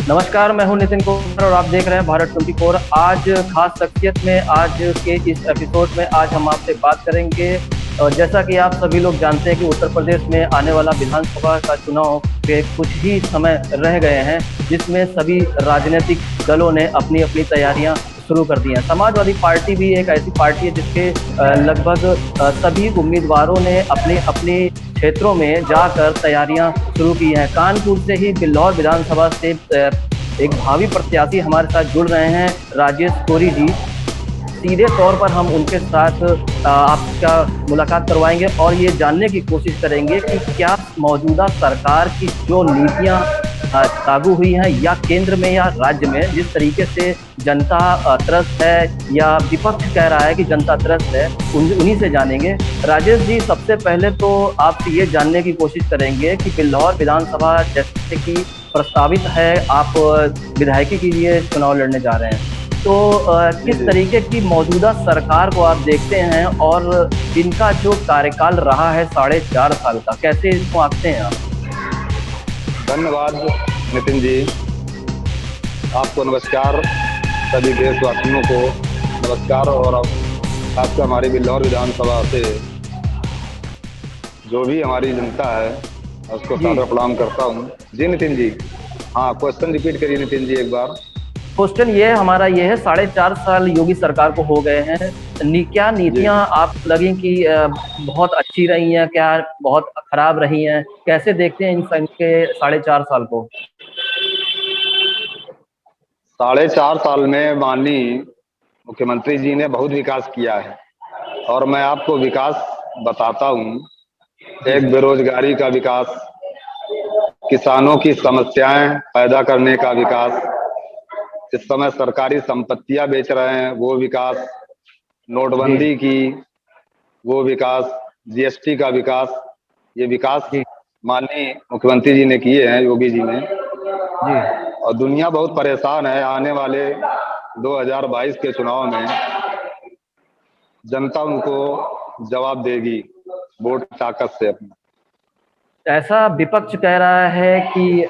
नमस्कार, मैं हूं नितिन कुमार और आप देख रहे हैं भारत 24। आज खास शख्सियत में आज के इस एपिसोड में आज हम आपसे बात करेंगे। जैसा कि आप सभी लोग जानते हैं कि उत्तर प्रदेश में आने वाला विधानसभा का चुनाव के कुछ ही समय रह गए हैं, जिसमें सभी राजनीतिक दलों ने अपनी अपनी तैयारियां शुरू कर दी हैं। समाजवादी पार्टी भी एक ऐसी पार्टी है जिसके लगभग सभी उम्मीदवारों ने अपनी अपनी क्षेत्रों में जाकर तैयारियां शुरू की हैं। कानपुर से ही बिल्हौर विधानसभा से एक भावी प्रत्याशी हमारे साथ जुड़ रहे हैं, राजेश कोरी जी। सीधे तौर पर हम उनके साथ आपका मुलाकात करवाएंगे और ये जानने की कोशिश करेंगे कि क्या मौजूदा सरकार की जो नीतियां लागू हुई हैं या केंद्र में या राज्य में, जिस तरीके से जनता त्रस्त है या विपक्ष कह रहा है कि जनता त्रस्त है, उन्हीं से जानेंगे। राजेश जी, सबसे पहले तो आपसे ये जानने की कोशिश करेंगे कि बिल्हौर विधानसभा जैसे कि प्रस्तावित है, आप विधायकी के लिए चुनाव लड़ने जा रहे हैं, तो जी किस जी। तरीके की मौजूदा सरकार को आप देखते हैं और इनका जो कार्यकाल रहा है 4.5 साल का, कैसे इसको आंकते हैं आप? धन्यवाद नितिन जी। आपको नमस्कार, सभी देशवासियों को नमस्कार। और अब खासकर हमारी बिल्हौर विधानसभा से जो भी हमारी जनता है उसको जी, सादर प्रणाम करता हूँ। जी नितिन जी। हाँ, क्वेश्चन रिपीट करिए नितिन जी एक बार। क्वेश्चन ये हमारा ये है, 4.5 साल योगी सरकार को हो गए हैं। क्या जी। नीतियां आप लगी कि बहुत अच्छी रही हैं, क्या बहुत खराब रही हैं? कैसे देखते हैं इन के 4.5 साल को? 4.5 साल में माननीय मुख्यमंत्री जी ने बहुत विकास किया है और मैं आपको विकास बताता हूँ। जी, एक, बेरोजगारी का विकास, किसानों की समस्याएं पैदा करने का विकास, इस समय सरकारी संपत्तियां बेच रहे हैं वो विकास, जी, नोटबंदी की वो विकास, जीएसटी का विकास, ये विकास जी, माननीय मुख्यमंत्री जी ने किए हैं, योगी जी ने। जी। और दुनिया बहुत परेशान है। आने वाले 2022 के चुनाव में जनता उनको जवाब देगी वोट ताकत से अपनी। ऐसा विपक्ष कह रहा है कि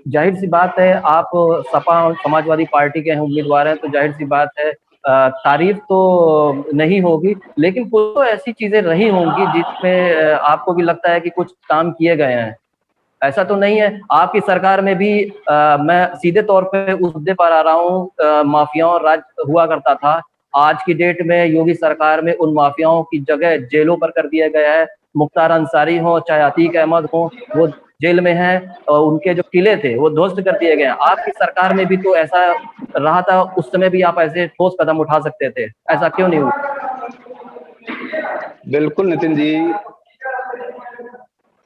जाहिर सी बात है, आप सपा और समाजवादी पार्टी के उम्मीदवार हैं, तो जाहिर सी बात है तारीफ तो नहीं होगी, लेकिन कुछ तो ऐसी चीजें रही होंगी जिसमें आपको भी लगता है कि कुछ काम किए गए हैं। ऐसा तो नहीं है आपकी सरकार में भी? मैं सीधे तौर पे उस मुद्दे पर आ रहा हूँ, माफियाओं राज हुआ करता था। आज की डेट में योगी सरकार में उन माफियाओं की जगह जेलों पर कर दिया गया है। मुख्तार अंसारी हो चाहे अतीक अहमद हो, वो जेल में हैं और उनके जो किले थे वो ध्वस्त कर दिए गए हैं। आपकी सरकार में भी तो ऐसा रहा था, उस समय भी आप ऐसे ठोस कदम उठा सकते थे, ऐसा क्यों नहीं हुआ? बिल्कुल नितिन जी,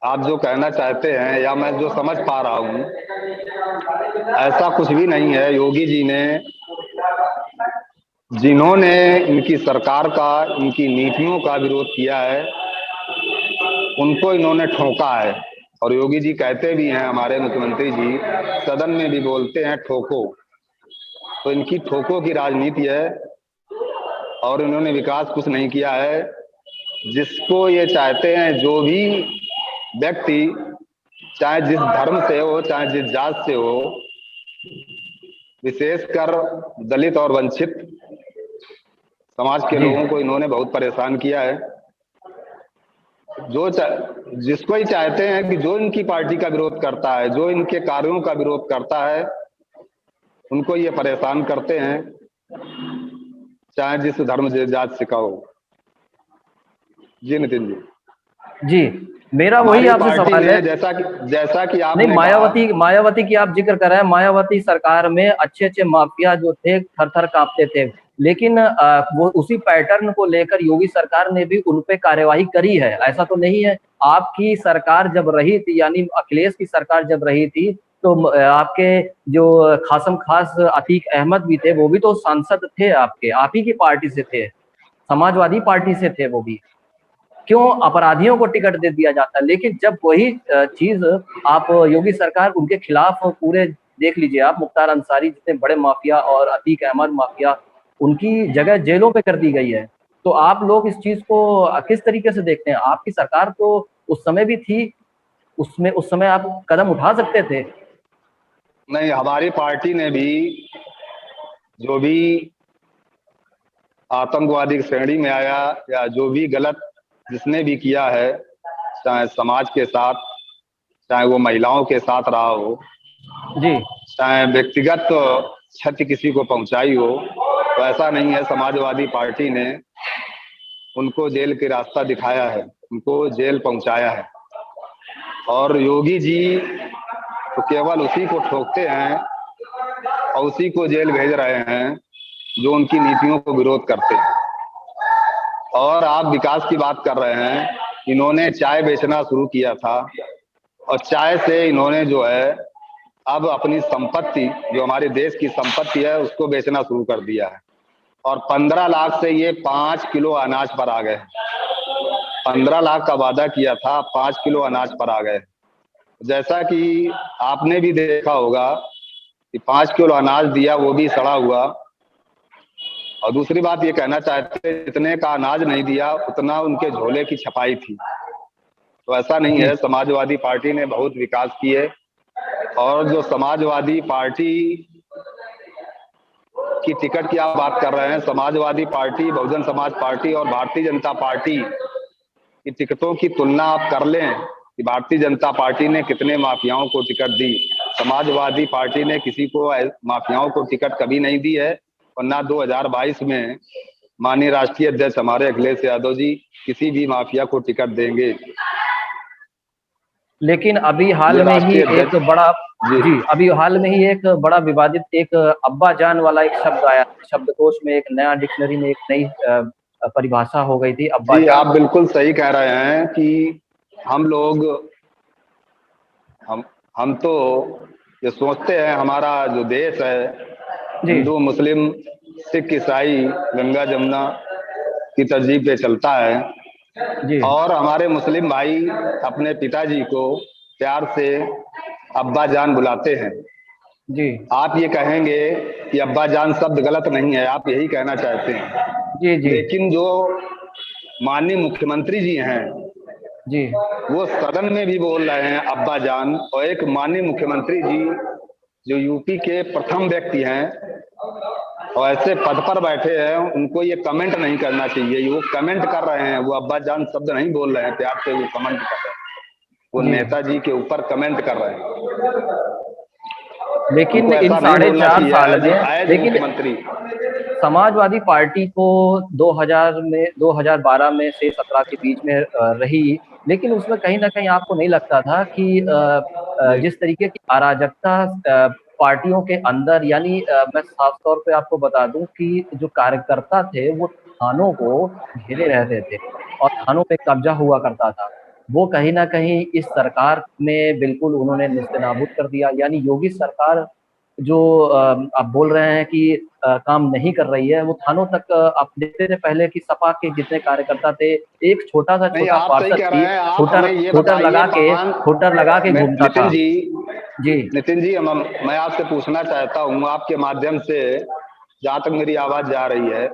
आप जो कहना चाहते हैं या मैं जो समझ पा रहा हूँ, ऐसा कुछ भी नहीं है। योगी जी ने, जिन्होंने इनकी सरकार का, इनकी नीतियों का विरोध किया है, उनको इन्होंने ठोका है। और योगी जी कहते भी हैं, हमारे मुख्यमंत्री जी सदन में भी बोलते हैं ठोको। तो इनकी ठोको की राजनीति है और इन्होंने विकास कुछ नहीं किया है। जिसको ये चाहते हैं, जो भी व्यक्ति, चाहे जिस धर्म से हो चाहे जिस जात से हो, विशेषकर दलित और वंचित समाज के जी, लोगों को इन्होंने बहुत परेशान किया है। जो जिसको ही चाहते हैं कि जो इनकी पार्टी का विरोध करता है, जो इनके कार्यों का विरोध करता है, उनको ये परेशान करते हैं, चाहे जिस धर्म से जात से का हो। जी नितिन जी। जी। मेरा वही हमारी आपसे पार्टी सवाल है। ने, जैसा कि नहीं, आपने कहा। मायावती मायावती की आप जिक्र कर रहे हैं, मायावती सरकार में अच्छे अच्छे माफिया जो थे थर थर कांपते थे, लेकिन वो उसी पैटर्न को लेकर योगी सरकार ने भी उन पे कार्यवाही करी है, ऐसा तो नहीं है? आपकी सरकार जब रही थी, यानी अखिलेश की सरकार जब रही थी, तो आपके जो खासम खास अतीक अहमद भी थे, वो भी तो सांसद थे आपके, आप ही की पार्टी से थे, समाजवादी पार्टी से थे वो भी। क्यों अपराधियों को टिकट दे दिया जाता है? लेकिन जब वही चीज आप योगी सरकार उनके खिलाफ पूरे देख लीजिए, आप मुख्तार अंसारी जितने बड़े माफिया और अतीक अहमद माफिया, उनकी जगह जेलों पे कर दी गई है। तो आप लोग इस चीज को किस तरीके से देखते हैं? आपकी सरकार तो उस समय भी थी, उसमें उस समय आप कदम उठा सकते थे। नहीं, हमारी पार्टी ने भी जो भी आतंकवादी की श्रेणी में आया या जो भी गलत जिसने भी किया है, चाहे समाज के साथ, चाहे वो महिलाओं के साथ रहा हो, जी चाहे व्यक्तिगत क्षति किसी को पहुंचाई हो, तो ऐसा नहीं है। समाजवादी पार्टी ने उनको जेल के रास्ता दिखाया है, उनको जेल पहुंचाया है। और योगी जी तो केवल उसी को ठोकते हैं और उसी को जेल भेज रहे हैं जो उनकी नीतियों को विरोध करते हैं। और आप विकास की बात कर रहे हैं, इन्होंने चाय बेचना शुरू किया था और चाय से इन्होंने जो है अब अपनी संपत्ति, जो हमारे देश की संपत्ति है, उसको बेचना शुरू कर दिया है। और 15 लाख से ये 5 किलो अनाज पर आ गए। 15 लाख का वादा किया था, 5 किलो अनाज पर आ गए। जैसा कि आपने भी देखा होगा कि 5 किलो अनाज दिया, वो भी सड़ा हुआ। और दूसरी बात ये कहना चाहते हैं, जितने का अनाज नहीं दिया उतना उनके झोले की छपाई थी। तो ऐसा नहीं जी है, समाजवादी पार्टी ने बहुत विकास किए। और जो समाजवादी पार्टी की टिकट की आप बात कर रहे हैं, समाजवादी पार्टी, बहुजन समाज पार्टी और भारतीय जनता पार्टी की टिकटों की तुलना आप कर लें कि भारतीय जनता पार्टी ने कितने माफियाओं को टिकट दी। समाजवादी पार्टी ने किसी को माफियाओं को टिकट कभी नहीं दी है, और ना 2022 में माननीय राष्ट्रीय अध्यक्ष हमारे अखिलेश यादव जी किसी भी माफिया को टिकट देंगे। लेकिन अभी हाल ये में ही राष्ट्रीय एक अध्यक्ष बड़ा जी जी अभी हाल में ही एक बड़ा विवादित एक अब्बा जान वाला एक शब्द आया, शब्दकोश में एक नया, डिक्शनरी में एक नई परिभाषा हो गई थी अब्बा जी, आप जान। बिल्कुल सही कह रहे हैं कि हम लोग हम हम तो ये सोचते हैं हमारा जो देश है जी हिंदू मुस्लिम सिख ईसाई गंगा जमुना की तरजीह पे चलता है। जी और हमारे मुस्लिम भाई अपने पिताजी को प्यार से अब्बा जान बुलाते हैं। जी आप ये कहेंगे कि अब्बा जान शब्द गलत नहीं है, आप यही कहना चाहते हैं। जी जी लेकिन जो माननीय मुख्यमंत्री जी हैं, जी वो सदन में भी बोल रहे हैं अब्बा जान। और एक माननीय मुख्यमंत्री जी जो यूपी के प्रथम व्यक्ति हैं और ऐसे पद पर बैठे हैं, उनको ये कमेंट नहीं करना चाहिए। वो कमेंट कर रहे हैं, वो अब्बा जान शब्द नहीं बोल रहे हैं प्यार से, वो कमेंट कर रहे हैं। वो जी नेताजी के ऊपर कमेंट कर रहे हैं। लेकिन उनको इन ऐसा नहीं साढ़े बोलना चार चाहिए साल एज में, एज लेकिन मुख्यमंत्री। समाजवादी पार्टी को 2012 में से 17 के बीच में रही, लेकिन उसमें कहीं न कहीं आपको नहीं लगता था कि जी जिस तरीके की अराजकता पार्टियों के अंदर, यानी मैं साफ तौर पे आपको बता दूँ कि जो कार्यकर्ता थे वो थानों को घेरे रहते थे और थानों पे कब्ज़ा हुआ करता था। वो कहीं न कहीं इस सरकार में बिल्कुल उन्होंने नेस्तनाबूद कर दिया, यानी योगी सरकार जो आप बोल रहे हैं कि काम नहीं कर रही है, वो थानों तक आप देखते थे पहले कि सपा के जितने कार्यकर्ता थे, एक नहीं, छोटा-सा आप सही पार्षद कह भी रहे हैं। आप हमें ये बताइए, हुटर लगा के घूमता नितिन था। जी, जी, नितिन जी, मैं आपसे पूछना चाहता हूँ आपके माध्यम से, जहां तक मेरी आवाज जा रही है,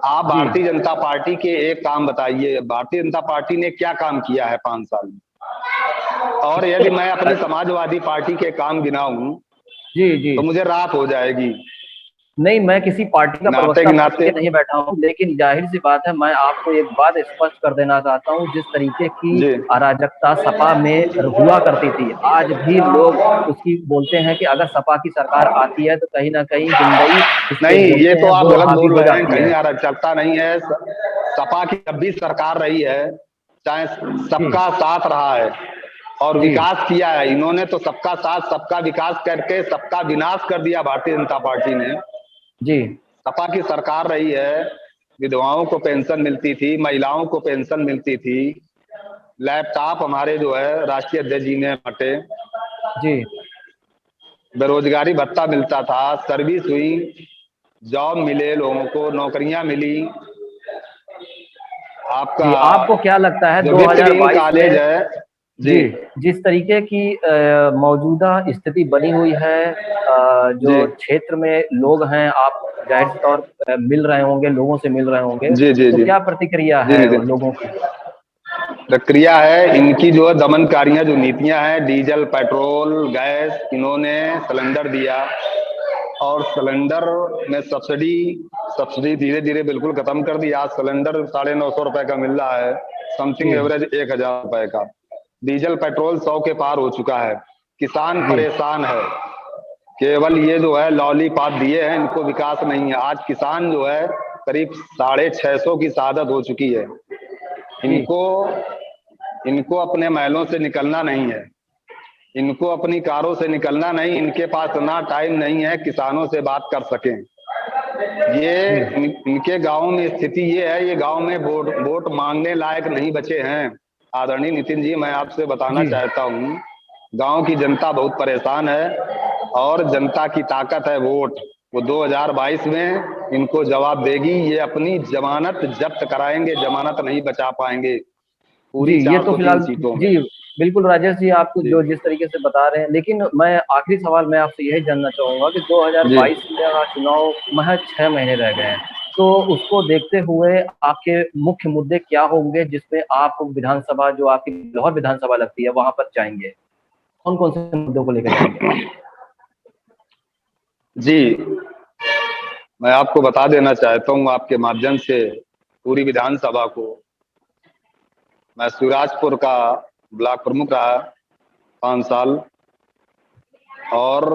आप जी। भारतीय जनता पार्टी के एक काम बताइए, भारतीय जनता पार्टी ने क्या काम किया है 5 साल में? और यदि मैं अपनी समाजवादी पार्टी के काम गिनाऊं जी, जी। तो मुझे रात हो जाएगी। नहीं, मैं किसी पार्टी का नाते प्रवक्ता बन गिनाते के नहीं बैठा हूँ, लेकिन ज़ाहिर-सी बात है, मैं आपको एक बात स्पष्ट कर देना चाहता हूँ, जिस तरीके की जी अराजकता सपा में हुआ करती थी, आज भी लोग उसकी बोलते हैं कि अगर सपा की सरकार आती है, तो कहीं न कहीं जिंदगी जिसपे नहीं, ये बोलते तो हैं, आप वो गलत हावी बोल हो रहे हैं। जाती कहीं है। अराजकता नहीं है। सपा की जब भी सरकार रही है, चाहे जी, सबका साथ रहा है और जी, विकास किया है। इन्होंने तो सबका साथ सबका विकास करके सबका विनाश कर दिया भारतीय जनता पार्टी ने। जी, सपा की सरकार रही है, विधवाओं को पेंशन मिलती थी, महिलाओं को पेंशन मिलती थी, लैपटॉप हमारे जो है राष्ट्रीय अध्यक्ष जी ने बांटे, जी। बेरोजगारी भत्ता मिलता था, सर्विस हुई, जॉब मिले, लोगों को नौकरियां मिली। आपका जी, आपको क्या लगता है जो वित्तहीन 2022 कॉलेज में है जी जी, जिस तरीके की मौजूदा स्थिति बनी हुई है, जी जो क्षेत्र में लोग हैं, आप ज़ाहिर-सी तौर मिल रहे होंगे, लोगों से मिल रहे होंगे, जी जी तो जी क्या प्रतिक्रिया जी है नितिन, लोगों की? प्रक्रिया है इनकी जो दमनकारियां जो नीतियां हैं, डीजल पेट्रोल गैस, इन्होंने सिलेंडर दिया और सिलेंडर में सब्सिडी सब्सिडी धीरे धीरे बिल्कुल खत्म कर दी। आज सिलेंडर 950 रुपए का मिल रहा है, समथिंग जी एवरेज 1000 रुपए का। डीजल पेट्रोल 100 के पार हो चुका है। किसान जी परेशान है। केवल ये जो है लॉलीपॉप दिए हैं, इनको विकास नहीं है। आज किसान जो है करीब 650 की शहादत हो चुकी है। जी इनको इनको अपने महलों से निकलना नहीं है, इनको अपनी कारों से निकलना नहीं, इनके पास इतना टाइम नहीं है किसानों से बात कर सकें। जी इनके गांव में स्थिति ये है, ये गांव में वोट मांगने लायक नहीं बचे हैं। आदरणीय नितिन जी, मैं आपसे बताना जी चाहता हूँ, गांव की जनता बहुत परेशान है और जनता की ताकत है वोट। वो 2022 में इनको जवाब देगी। ये अपनी जमानत जब्त कराएंगे, जमानत नहीं बचा पाएंगे जी, पूरी ये तो 403 फिलहाल सीटों में। जी, बिल्कुल राजेश जी, आप जी जो जिस तरीके से बता रहे हैं, लेकिन मैं आखिरी सवाल मैं आपसे यही जानना चाहूँगा कि जी 2022 का चुनाव महज़ 6 महीने रह गए हैं, तो उसको देखते हुए आपके मुख्य मुद्दे क्या होंगे जिसपे आप विधानसभा जो आपकी लाहौर विधानसभा लगती है, वहाँ पर जाएँगे? कौन-कौन से मुद्दों को लेकर जाएँगे? जी, मैं आपको बता देना चाहता हूँ आपके माध्यम से पूरी विधानसभा को, मैं शिवराजपुर का ब्लॉक प्रमुख रहा 5 साल और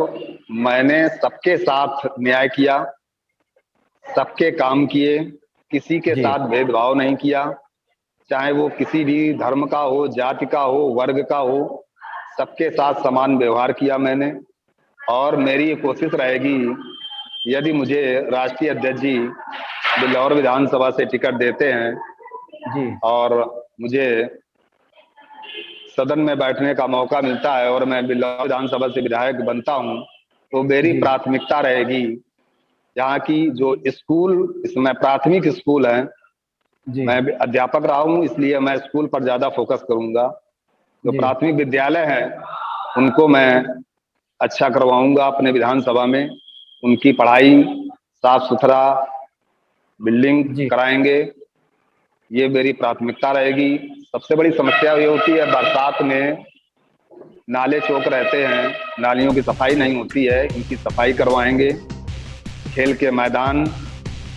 मैंने सबके साथ न्याय किया, सबके काम किए, किसी के जी, साथ भेदभाव नहीं किया, चाहे वो किसी भी धर्म का हो, जाति का हो, वर्ग का हो, सबके साथ समान व्यवहार किया मैंने। और मेरी ये कोशिश रहेगी, यदि मुझे राष्ट्रीय अध्यक्ष जी बिल्लौर विधानसभा से टिकट देते हैं जी, और मुझे सदन में बैठने का मौका मिलता है और मैं बिल्लौर विधानसभा से विधायक बनता हूं, तो मेरी जी, प्राथमिकता रहेगी यहाँ की जो स्कूल, इसमें प्राथमिक स्कूल है, जी, मैं अध्यापक रहा हूँ इसलिए मैं स्कूल पर ज्यादा फोकस करूंगा। जो जी, प्राथमिक विद्यालय हैं उनको मैं अच्छा करवाऊंगा अपने विधानसभा में, उनकी पढ़ाई साफ सुथरा बिल्डिंग जी, कराएंगे, ये मेरी प्राथमिकता रहेगी। सबसे बड़ी समस्या ये होती है बरसात में नाले चौक रहते हैं, नालियों की सफाई नहीं होती है, इनकी सफाई करवाएंगे। खेल के मैदान,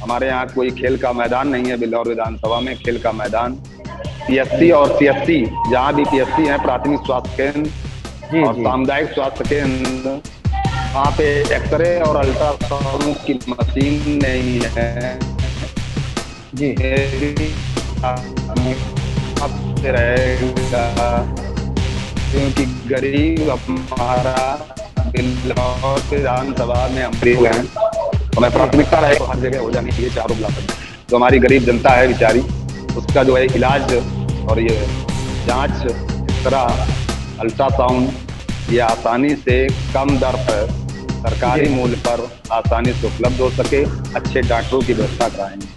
हमारे यहाँ कोई खेल का मैदान नहीं है, बिल्लौर विधानसभा में खेल का मैदान। पीएससी जी, और सीएससी, जहाँ भी पीएससी है प्राथमिक स्वास्थ्य केंद्र जी, और जी, सामुदायिक स्वास्थ्य केंद्र, वहाँ पे एक्सरे और अल्ट्रासाउंड की मशीन नहीं है। जी, मेरी आपसे रहेगा क्योंकि गरीब हमारा बिल्लौर विधानसभा में हम गरीब हैं, हमें जी, प्राथमिकता रहे तो हर जगह हो जानी चाहिए चारों ब्लॉक में। जो हमारी गरीब जनता है बेचारी, उसका जो है इलाज और ये जांच, तरह अल्ट्रासाउंड ये आसानी से कम दर पर सरकारी जी, मूल्य पर आसानी से उपलब्ध हो सके, अच्छे डॉक्टरों की व्यवस्था कराएंगे,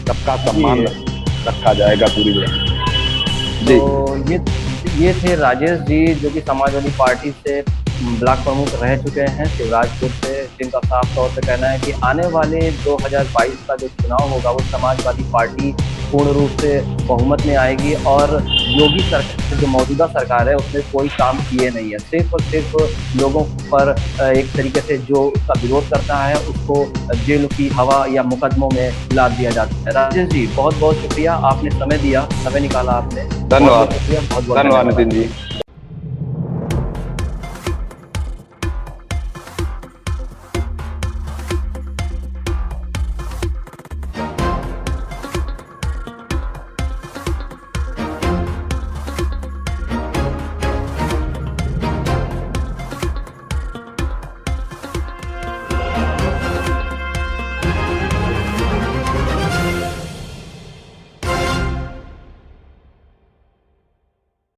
सबका सम्मान जी। रखा जाएगा पूरी जगह। तो जी ये थे राजेश जी, जो कि समाजवादी पार्टी से ब्लॉक प्रमुख रह चुके हैं शिवराजपुर से, जिनका साफ तौर पे कहना है कि आने वाले 2022 का जो चुनाव होगा वो समाजवादी पार्टी पूर्ण रूप से बहुमत में आएगी और योगी सरकार जो मौजूदा सरकार है उसने कोई काम किए नहीं है, सिर्फ और सिर्फ लोगों पर एक तरीके से जो उसका विरोध करता है उसको जेल की हवा या मुकदमों में लाद दिया जाता है। राजेश जी, बहुत बहुत शुक्रिया, आपने समय दिया, समय निकाला आपने, बहुत बहुत धन्यवाद, शुक्रिया, बहुत बहुत धन्यवाद धन्यवाद नितिन आपका। जी।